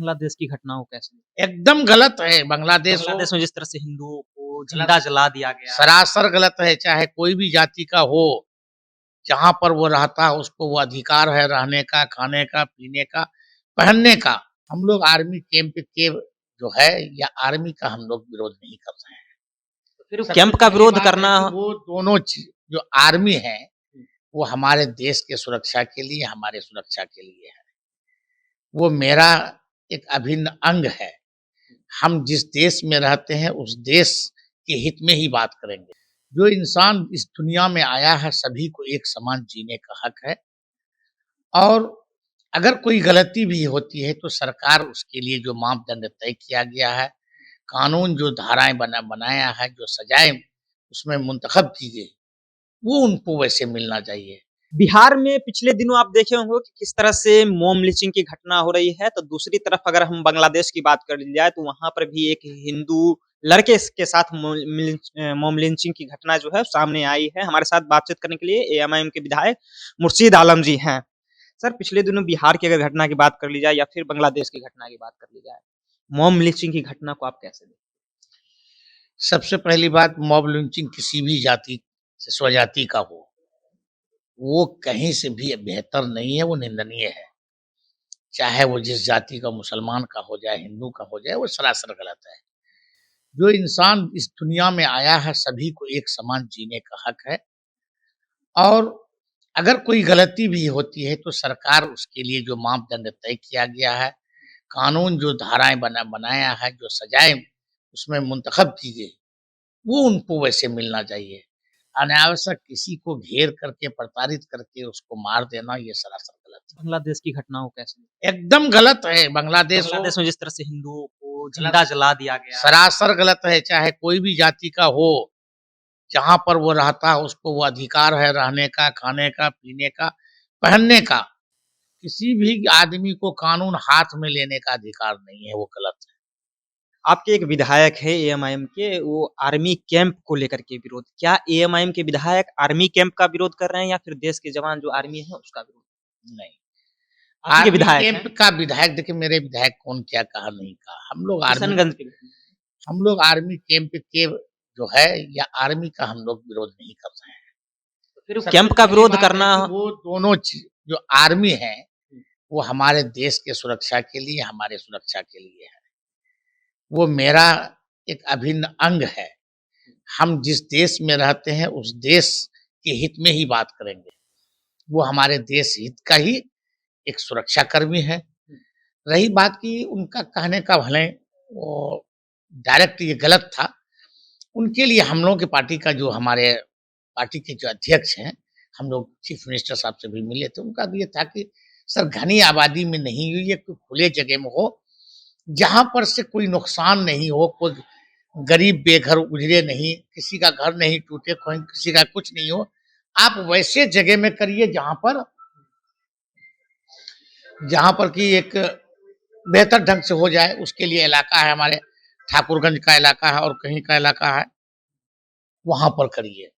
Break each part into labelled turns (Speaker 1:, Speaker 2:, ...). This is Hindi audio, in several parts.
Speaker 1: बांग्लादेश की घटना को कैसे
Speaker 2: एकदम गलत है। बांग्लादेश
Speaker 1: बांग्लादेश में जिस तरह से हिंदुओं को जिंदा जला दिया गया,
Speaker 2: सरासर गलत है। चाहे कोई भी जाति का हो, जहाँ पर वो रहता है उसको वो अधिकार है रहने का, खाने का, पीने का, पहनने का। हम लोग आर्मी कैंप के जो है या आर्मी का हम लोग विरोध नहीं कर रहे हैं।
Speaker 1: फिर कैंप का विरोध करना,
Speaker 2: वो दोनों चीज जो आर्मी है वो हमारे देश के सुरक्षा के लिए, हमारे सुरक्षा के लिए है। वो मेरा एक अभिन्न अंग है। हम जिस देश में रहते हैं उस देश के हित में ही बात करेंगे। जो इंसान इस दुनिया में आया है सभी को एक समान जीने का हक है, और अगर कोई गलती भी होती है तो सरकार उसके लिए जो मापदंड तय किया गया है, कानून जो धाराएं बनाया है, जो सजाएं उसमें मुंतखब की गई, वो उनको वैसे मिलना चाहिए।
Speaker 1: बिहार में पिछले दिनों आप देखे होंगे कि किस तरह से मॉब लिंचिंग की घटना हो रही है। तो दूसरी तरफ अगर हम बांग्लादेश की बात कर ली जाए तो वहां पर भी एक हिंदू लड़के के साथ मॉब लिंचिंग की घटना जो है सामने आई है। हमारे साथ बातचीत करने के लिए एएमआईएम के विधायक मुर्शीद आलम जी हैं। सर, पिछले दिनों बिहार की अगर घटना की बात कर ली जाए या फिर बांग्लादेश की घटना की बात कर ली जाए, मॉब लिंचिंग की घटना को आप कैसे देखते हैं?
Speaker 2: सबसे पहली बात, मॉब लिंचिंग किसी भी जाति से स्वजाति का हो, वो कहीं से भी बेहतर नहीं है, वो निंदनीय है। चाहे वो जिस जाति का, मुसलमान का हो जाए, हिंदू का हो जाए, वो सरासर गलत है। जो इंसान इस दुनिया में आया है सभी को एक समान जीने का हक है, और अगर कोई गलती भी होती है तो सरकार उसके लिए जो मापदंड तय किया गया है, कानून जो धाराएं बनाया है, जो सजाएं उसमें मुंतखब की गई, वो उनको वैसे मिलना चाहिए। अनावश्यक किसी को घेर करके, प्रताड़ित करके उसको मार देना, ये सरासर गलत है।
Speaker 1: बांग्लादेश की घटना को कैसे?
Speaker 2: एकदम गलत है। बांग्लादेश
Speaker 1: में जिस तरह से हिंदुओं को जिंदा जला दिया गया,
Speaker 2: सरासर गलत है। चाहे कोई भी जाति का हो, जहाँ पर वो रहता है उसको वो अधिकार है रहने का, खाने का, पीने का, पहनने का। किसी भी आदमी को कानून हाथ में लेने का अधिकार नहीं है, वो गलत है।
Speaker 1: आपके एक विधायक है एएमआईएम के, वो आर्मी कैंप को लेकर के विरोध, क्या एएमआईएम के विधायक आर्मी कैंप का विरोध कर रहे हैं या फिर देश के जवान जो आर्मी है उसका विरोध?
Speaker 2: नहीं,
Speaker 1: आपके
Speaker 2: आर्मी
Speaker 1: विधायक
Speaker 2: कैंप का विधायक, देखिए मेरे विधायक कौन क्या कहा नहीं कहा, हम लोग
Speaker 1: किशनगंज के
Speaker 2: आर्मी कैंप के जो है या आर्मी का हम लोग विरोध नहीं कर रहे हैं।
Speaker 1: फिर कैंप का विरोध करना,
Speaker 2: वो दोनों चीज जो आर्मी है वो हमारे देश के सुरक्षा के लिए, हमारे सुरक्षा के लिए है। वो मेरा एक अभिन्न अंग है। हम जिस देश में रहते हैं उस देश के हित में ही बात करेंगे। वो हमारे देश हित का ही एक सुरक्षा कर्मी है। रही बात की उनका कहने का, भले वो डायरेक्ट ये गलत था, उनके लिए हम लोगों की पार्टी का जो, हमारे पार्टी के जो अध्यक्ष हैं, हम लोग चीफ मिनिस्टर साहब से भी मिले थे। उनका ये था कि सर घनी आबादी में नहीं हुई, एक खुले जगह में हो जहां पर से कोई नुकसान नहीं हो, कोई गरीब बेघर उजड़े नहीं, किसी का घर नहीं टूटे, कोई किसी का कुछ नहीं हो। आप वैसे जगह में करिए जहां पर कि एक बेहतर ढंग से हो जाए। उसके लिए इलाका है, हमारे ठाकुरगंज का इलाका है और कहीं का इलाका है, वहां पर करिए।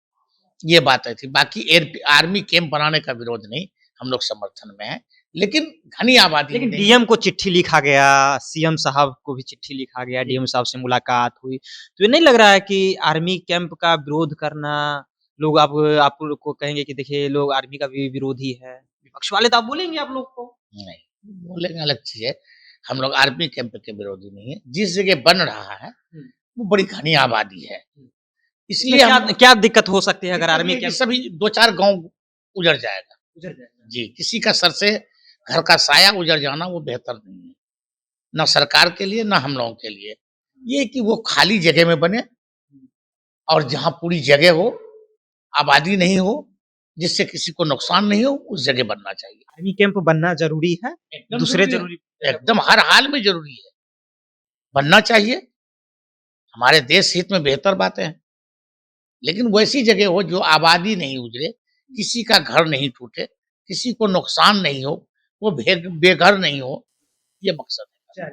Speaker 2: ये बात थी। बाकी आर्मी कैंप बनाने का विरोध नहीं, हम लोग समर्थन में है, लेकिन घनी आबादी।
Speaker 1: लेकिन डीएम को चिट्ठी लिखा गया, सीएम साहब को भी चिट्ठी लिखा गया, डीएम साहब से मुलाकात हुई, तो ये नहीं लग रहा है कि आर्मी कैंप का विरोध करना, लोग आप लोग को कहेंगे कि देखिए लोग आर्मी का भी विरोधी है, विपक्ष वाले तो आप बोलेंगे आप लोग को?
Speaker 2: नहीं, बोलेंगे अलग चीज है। हम लोग आर्मी कैंप के विरोधी नहीं है। जिस जगह बन रहा है वो बड़ी घनी आबादी है, इसलिए
Speaker 1: क्या दिक्कत हो सकती है अगर आर्मी कैंप?
Speaker 2: सभी 2-4 गांव उजड़ जाएगा जी। किसी का सर से घर का साया उजड़ जाना वो बेहतर नहीं है, ना सरकार के लिए ना हम लोगों के लिए। ये कि वो खाली जगह में बने और जहां पूरी जगह हो, आबादी नहीं हो, जिससे किसी को नुकसान नहीं हो, उस जगह बनना चाहिए।
Speaker 1: आर्मी कैंप बनना जरूरी है, दूसरे जरूरी,
Speaker 2: एकदम हर हाल में जरूरी है, बनना चाहिए। हमारे देश हित में बेहतर बातें हैं, लेकिन वैसी जगह हो जो आबादी नहीं उजड़े, किसी का घर नहीं टूटे, किसी को नुकसान नहीं हो, वो बेघर नहीं हो, ये मकसद है।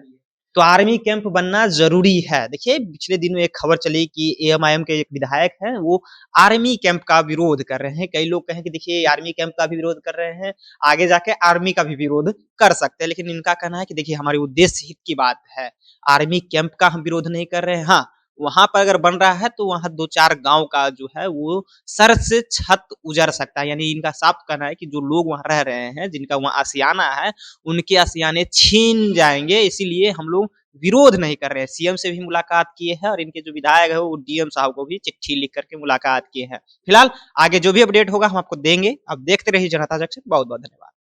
Speaker 1: तो आर्मी कैंप बनना ज़रूरी है। देखिए, पिछले दिनों एक खबर चली कि एएमआईएम के एक विधायक हैं, वो आर्मी कैंप का विरोध कर रहे हैं। कई लोग कहें कि देखिए आर्मी कैंप का भी विरोध कर रहे हैं, आगे जाके आर्मी का भी विरोध कर सकते हैं। लेकिन इनका कहना है कि देखिए हमारे उद्देश्य हित की बात है, आर्मी कैंप का हम विरोध नहीं कर रहे हैं। हाँ, वहाँ पर अगर बन रहा है तो वहाँ 2-4 गाँव का जो है वो सर से छत उजड़ सकता है। यानी इनका साफ कहना है कि जो लोग वहाँ रह रहे हैं, जिनका वहाँ आशियाना है, उनके आशियाने छीन जाएँगे, इसीलिए हम लोग विरोध नहीं कर रहे हैं। सीएम से भी मुलाकात किए हैं और इनके जो विधायक है वो डीएम साहब को भी चिट्ठी लिख कर के मुलाकात किए हैं। फिलहाल आगे जो भी अपडेट होगा हम आपको देंगे। आप देखते रहिए जनता जंक्शन। बहुत-बहुत धन्यवाद।